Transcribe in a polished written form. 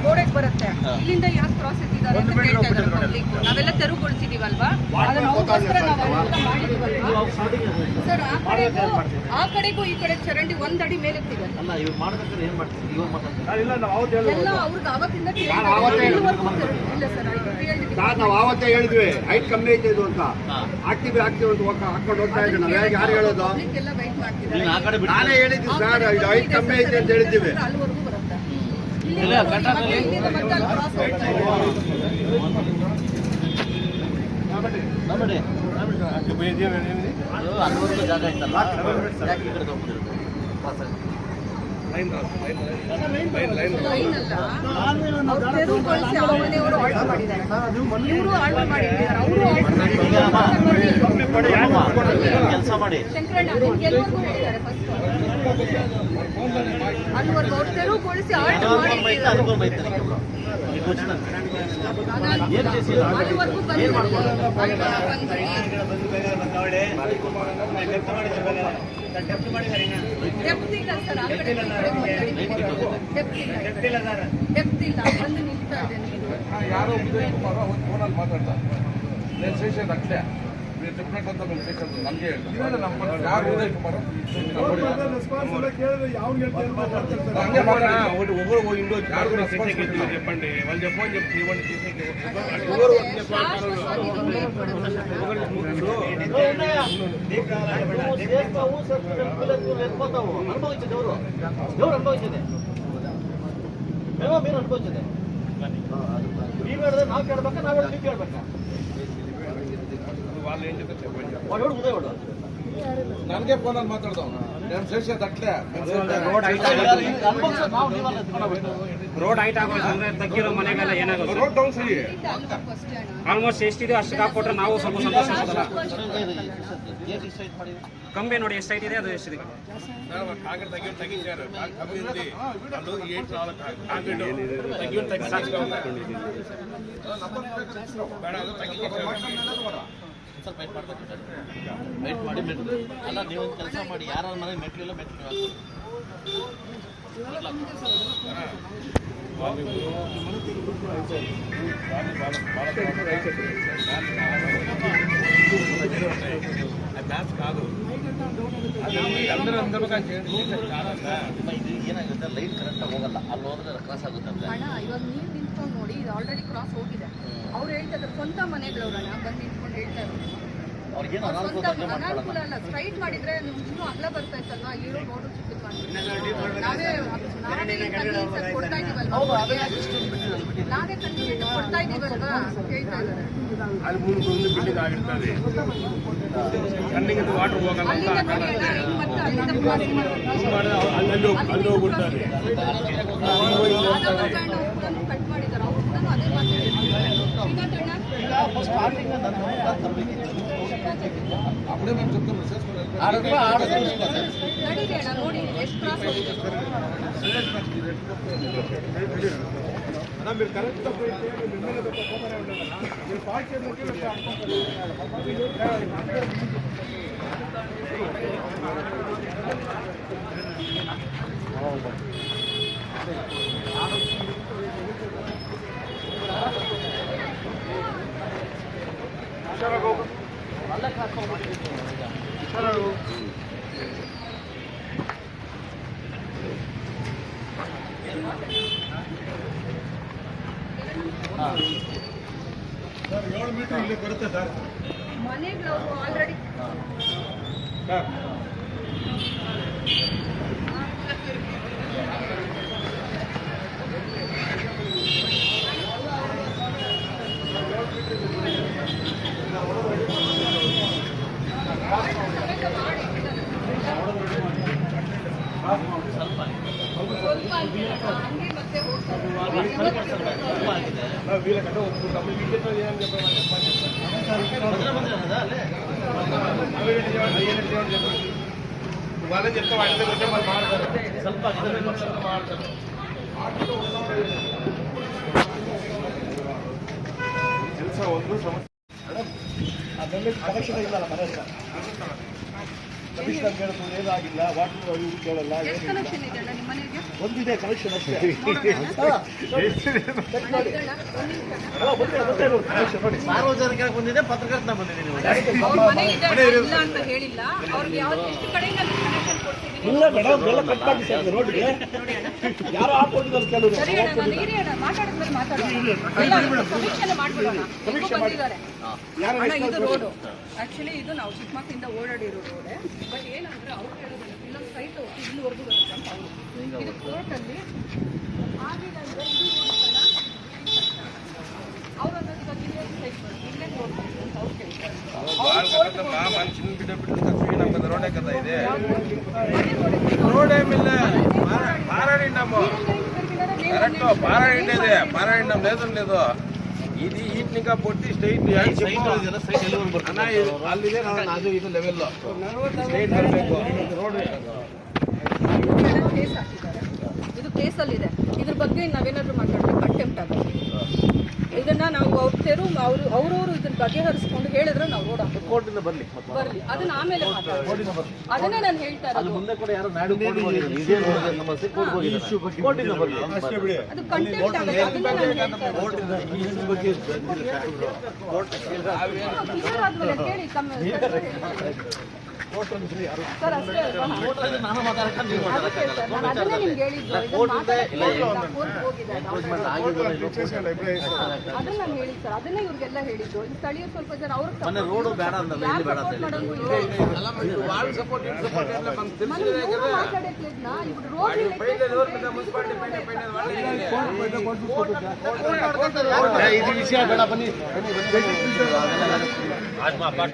ಗೋಡೆಗೆ ಬರುತ್ತೆ. ಇಲ್ಲಿಂದ ಯಾಕೆ ಕ್ರಾಸ್ ಎತ್ತಿದ್ದಾರೆ ಅಂತ ಕೇಳ್ತಾ ಇದ್ದಾರೆ ಪಬ್ಲಿಕ್. ನಾವೆಲ್ಲ ತೆರವುಗೊಳಿಸಿದೀವಲ್ವಾ, ಅದನ್ನ ಅವ್ರಿಗೋಸ್ಕರ ನಾವು ಅನುಕೂಲ ಮಾಡಿದೀವಲ್ವಾ ಸರ್. ಆ ಕಡೆಗೂ ಈ ಕಡೆ ಚರಂಡಿ 1 ಅಡಿ ಮೇಲೆ ಎತ್ತಿದೆ ಎಲ್ಲ ಅವ್ರಿಗೆ ಅವತ್ತಿಂದ ನಾವು ಆವತ್ತೇ ಹೇಳಿದ್ವಿ ಹೈಟ್ ಕಮ್ಮಿ ಐತೆ ಇದು ಅಂತ. ಆಗ್ತೀವಿ ಅಂತ ಹಾಕೊಂಡು ಹೋಗ್ತಾ ಇದ್ವಿ. ನಾವು ಯಾರು ಹೇಳೋದು? ನಾನೇ ಹೇಳಿದ್ವಿ ಸರ್ ಇದು ಹೈಟ್ ಕಮ್ಮಿ ಐತೆ ಅಂತ ಹೇಳಿದ್ದೀವಿ. ಅಲ್ಲಿವರೆಗೂ ಬರುತ್ತೆ. ಜಾಗ ಇತ್ತಲ್ಲ ತೆರವುಗೊಳಿಸಿ ಆ ಮನೆಯವರು ಆರ್ಡರ್ ಮಾಡಿದ್ದಾರೆ, ಇವರು ಆರ್ಡರ್ ಮಾಡಿದ್ದಾರೆ, ಅವರು ಕೆಲಸ ಮಾಡಿ ಶಂಕರಣ್ಣ ಎಲ್ಲರಿಗೂ ಹೇಳಿದ್ದಾರೆ. ಫಸ್ಟ್ ಅಲ್ಲಿವರೆಗೂ ಅವ್ರು ತೆರವುಗೊಳಿಸಿ ಆರ್ಡರ್ ಮಾಡಿದ್ದಾರೆ. ಅಲ್ಲಿವರೆಗೂ ಡೆಪ್ತ್ ಇಲ್ಲ ಸರ್. ಆ ಕಡೆ ಡೆಪ್ತ್ ಇಲ್ಲ. ಬಂದು ನಿಲ್ತಾ ಇದ್ದೇನೆ. ಯಾರೋ ಉದಯ್ ಕುಮಾರ್ ಅವತ್ತು ಫೋನಲ್ಲಿ ಮಾತಾಡ್ತಾರೆ. నేను చేసేది అట్లే మీరు చెప్పినట్లంతా మేము చేసేది నಮಗೆ ಯಾರು ಉದಯ್ ಕುಮಾರ್ హంగే మాట్లాడా ఒకటి ఒక్కరు ఇండో యారు రెస్పాన్సిబిలిటీ చెప్పండి. వాళ్ళు చెప్పని చెప్తే ఇవ్వండి చేసేకి ఎవరు అనుభవించింది మేము మీరు అనుభవించింది. ನೀವು ಹೇಳಿದ್ರೆ ನಾವು ಕೇಳ್ಬೇಕಾ, ನಾವು ಹೇಳಿದ್ರೆ ನೀವು ಕೇಳ್ಬೇಕಾ? వాళ్ళు ఏం చెప్తే చెప్పండి. వాడు ఉదయ్ వాడు ನನಗೆ ಫೋನಲ್ಲಿ ಮಾತಾಡ್ದವ್ నేను చేసేది అట్లే. ರೋಡ್ ಹೈಟ್ ಆಗೋದು ಅಂದ್ರೆ ತಗ್ಗಿರೋ ಮನೆಗೆಲ್ಲ ಏನಾಗೋದು? ರೋಡ್ ಡೌನ್ ಸರಿ ಆಲ್ಮೋಸ್ಟ್ ಎಷ್ಟಿದೆ ಅಷ್ಟು ಹಾಕೊಟ್ರೆ ನಾವು ಸ್ವಲ್ಪ ಸಂತೋಷ ಆಗೋದಲ್ಲ. ಕಂಬಿ ನೋಡಿ ಎಷ್ಟೈತಿದೆ, ಅದು ಎಷ್ಟಿದೆ కాంగ్రెస్ తగ్గించారు. అభివృద్ధి వాళ్ళు ఏంటి ಸ್ವಲ್ಪ ವೆಯ್ಟ್ ಮಾಡಬೇಕು. ವೆಯ್ಟ್ ಮಾಡಿ ಮೆಟ್ಲು ಅಲ್ಲ, ನೀವು ಒಂದು ಕೆಲಸ ಮಾಡಿ, ಯಾರ ಮನೆ ಮೆಟ್ಲಿಲ್ಲ ಮೆಟ್ಲು కాదు అందరూ ಏನಾಗುತ್ತೆ, ಲೈಟ್ ಕರೆಕ್ಟಾಗಿ ಹೋಗಲ್ಲ. ಅಲ್ಲಿ ಹೋದ್ರೆ ಕ್ರಾಸ್ ಆಗುತ್ತೆ ಅಂತ. ಅಣ್ಣ ಇವಾಗ ನೀವು ನಿಂತ್ಕೊಂಡು ನೋಡಿ, ಇದು ಆಲ್ರೆಡಿ ಕ್ರಾಸ್ ಹೋಗಿದೆ. ಅವ್ರು ಹೇಳ್ತಾ ಇದ್ದಾರೆ ಸ್ವಂತ ಮನೆಗಳವ್ರಣ್ಣ ಬಂದು ನಿಂತ್ಕೊಂಡು ಹೇಳ್ತಾ ಇದ್ದಾರೆ. ಅವ್ರಿಗೇನು ಅನಾನುಕೂಲ ಅಲ್ಲ. ಸ್ಟ್ರೈಟ್ ಮಾಡಿದ್ರೆ ಇನ್ನೂ ಅಗಲ ಬರ್ತಾ ಇತ್ತಲ್ವಾ, ಇರೋ ರೋಡು ಚಿಕ್ಕದು ಮಾಡ್ತೀವಿ. ನಾವೇ ಕೊಡ್ತಾ ಇದೀವಲ್ವಾ, ನಾವೇ ಕಂಡು ಕೊಡ್ತಾ ಇದೀವಲ್ವಾ ಕೇಳ್ತಾ ಇದ್ದಾರೆ. అది ముందు బిల్డింగ్ ఆగిರ್ತದೆ. ಕಣ್ಣಿಗೆ ವಾಟರ್ ಹೋಗಲ್ಲ ಅಂತ ಮತ್ತೆ ಅಲ್ಲಿಂದ ಅಲ್ಲಿ ಹೋಗ್ಬಿಡ್ತಾರೆ. ಕಟ್ ಮಾಡಿದ್ದಾರೆ. ಅವ್ರು ಕೂಡ ಅದೇ ಮಾತಾಡಿದ್ದಾರೆ. అప్పుడే మేము చెప్తాం ನೋಡಿ ಎಷ್ಟು ಕ್ರಾಸ್ మీరు కరెక్ట్గా పోయితే మీరు ఫాల్ట్ ಸರ್ 7 ಮೀಟರ್ ಇಲ್ಲಿ ಬರುತ್ತೆ ಸರ್ ಮನೆಗಳು ಆಲ್ರೆಡಿ. ಸ್ವಲ್ಪ ಹಂಗೆ ಮತ್ತೆ వీళ్ళకంటే ఒప్పుకుంటాం. వీటితో ఏం చెప్పండి వాళ్ళే చెప్తే వాళ్ళ వచ్చే వాళ్ళు మాట్లాడతారు. ಸ್ವಲ್ಪ మాట్లాడతారు. ಕೆಲಸ ಒಂದು ಸಮಸ್ಯೆ ಅದರಲ್ಲಿ ಕನೆಕ್ಷನ್ ಇಲ್ಲ ಮನೆ ಕಮಿಷನರ್ ಹೇಳಿದ್ರು ಏನಾಗಿಲ್ಲ ವಾಟರ್ ಇವ್ರು ಕೇಳಲ್ಲ ಎಷ್ಟು ಕನೆಕ್ಷನ್ ಇದೆ ಅಣ್ಣ ನಿಮ್ಮ ಮನೆಗೆ? ಒಂದಿದೆ ಕನೆಕ್ಷನ್ ಅಷ್ಟೇ. ಸಾರ್ವಜನಿಕರಿಗೆ ಬಂದಿದೆ, ಪತ್ರಕರ್ತನ ಬಂದಿದ್ದೀನಿ. ಅವ್ರ ಮನೆ ಇದೆ ಅಣ್ಣ, ಇಲ್ಲ ಅಂತ ಹೇಳಿಲ್ಲ. ಅವ್ರಿಗೆ ಯಾವ್ದು ಎಷ್ಟು ಕಡೆಯಿಂದ ಕನೆಕ್ಷನ್ ಕೊಡ್ತಿದ್ದೀನಿ. ಇಲ್ಲ ಮೇಡಮ್, ಎಲ್ಲ ಕಟ್ ಮಾಡಿ ಸರ್ ರೋಡ್ಗೆ ಯಾರು ಹಾಕೊಂಡಿದ್ದಾರೆ ಕೆಲವರು. ಸರಿ ಅಣ್ಣ, ನಾನು ಇರಿ ಅಣ್ಣ, ಮಾತಾಡಿದ್ಮೇಲೆ ಮಾತಾಡೋಣ. ಸಮೀಕ್ಷೆ ಮಾಡ್ಬಿಡೋಣ. ಹೆಂಗೋ ಬಂದಿದ್ದಾರೆ ಅಣ್ಣ. ಇದು ರೋಡು ಆಕ್ಚುಲಿ ಇದು ನಾವು ಚಿಕ್ಕಮಕ್ಕಳಿಂದ ಓಡಾಡಿರೋ ರೋಡೆ. ಬಟ್ ಏನಂದ್ರೆ ಅವ್ರು ಹೇಳೋದಿಲ್ಲ, ಇಲ್ಲೊಂದು ಸೈಟ್ ಇಲ್ಲಿವರೆಗೂ ಬರುತ್ತೆ ಅಂತ ಅವರು. ಇದು ಕೋರ್ಟಲ್ಲಿ ಆಗಿಲ್ಲ ಅಂದ್ರೆ ಇದು ನೋಡ್ತಾನ ಅವ್ರು ಅನ್ನೋದು ಇವಾಗ ಇಲ್ಲೇ ಸೈಟ್ ಬರುತ್ತೆ, ಇಲ್ಲೇ ನೋಡ್ಬೇಕು ಅಂತ ಅವ್ರು ಕೇಳ್ತಾರೆ. ಮನುಷ್ಯನ ಬಿಡ ಬಿಟ್ಟು ನಮ್ಮದು ರೋಡೇ ಕಥೆ ಇದೆ. ರೋಡೇ ಮಿಲ್ಲ పారాడిండమ్ కరెక్ట్ పారాడిండేదే పారాడిండమ్ లేదంలేదు ఇది ఈట్నిగా పొట్టి స్ట్రైట్ అన్న అಲ್ಲಿದೆ ಅದು ಇದು ಲೆವೆಲ್ ಸ್ಟ್ರೈಟ್ ಬರಬೇಕು ರೋಡ್ ಕೇಸ್ ಹಾಕಿದ್ದಾರೆ. ಇದು ಕೇಸಲ್ಲಿದೆ. ಇದ್ರ ಬಗ್ಗೆ ನಾವೇನಾದ್ರೂ ಮಾತಾಡಿದ್ರೆ ಕಂಟೆಂಪ್ಟ್ ಆಗುತ್ತೆ. ಇದನ್ನ ನಾವು ಅವ್ರ ತೆರು ಅವ್ರವ್ರು ಇದನ್ನ ಬಗೆಹರಿಸ್ಕೊಂಡು ಹೇಳಿದ್ರೆ ನಾವು ರೋಡ್ ಹಾಕೋದು ಕೋರ್ಟಿಂದ ಬರ್ಲಿ ಅದನ್ನ ಆಮೇಲೆ ಮಾತಾಡೋದು. ಅದನ್ನೇ ನಾನು ಹೇಳ್ತಾ ಇರೋದು. ಮುಂದೆ ಕೂಡ ಯಾರು ನಾಡು ಸಮಸ್ಯೆ ಕೋರ್ಟಿಂದ ಬರ್ಲಿ ಅದು ಕಂಟೆಂಪ್ಟ್ ಆಗುತ್ತೆ. ಅದನ್ನ ನಾನು ಹೇಳ್ತಾ ಇರೋದು. ಕ್ಲಿಯರ್ ಆದ್ಮೇಲೆ ಕೇಳಿ ಸರ್ ಅಷ್ಟೇ ಅಲ್ವಾ? ನಾನು ಮಾತಾಡಕ್ಕೆ ನೀವು ಅದಕ್ಕೆ ಸರ್ ನಾನು ಅದನ್ನೇ ನಿಮ್ಗೆ ಹೇಳಿದ್ದು. ಇದನ್ನ ಮಾತಾಡಕ್ಕೆ ಕೋರ್ಟ್ ಹೋಗಿದೆ. ಅದನ್ನ ನಾನು ಹೇಳಿ ಸರ್, ಅದನ್ನೇ ಇವ್ರಿಗೆಲ್ಲ ಹೇಳಿದ್ದು. ಇದು ಸ್ಥಳೀಯ ಸ್ವಲ್ಪ ಜನ ಅವ್ರಿಗೆ ರೋಡು ಬೇಡ ಅಂತ ಸಪೋರ್ಟ್ ಮಾಡೋಂಗೂ ಇಲ್ಲ. ವಾಲ್ ಸಪೋರ್ಟ್ ಇನ್ ಸಪೋರ್ಟ್ ಎಲ್ಲ ಬಂದು ಮಾತಾಡಕ್ಲಿದ್ನ ಇವ್ರು ರೋಡ್ ಇದು ವಿಷಯ ಬೇಡ ಬನ್ನಿ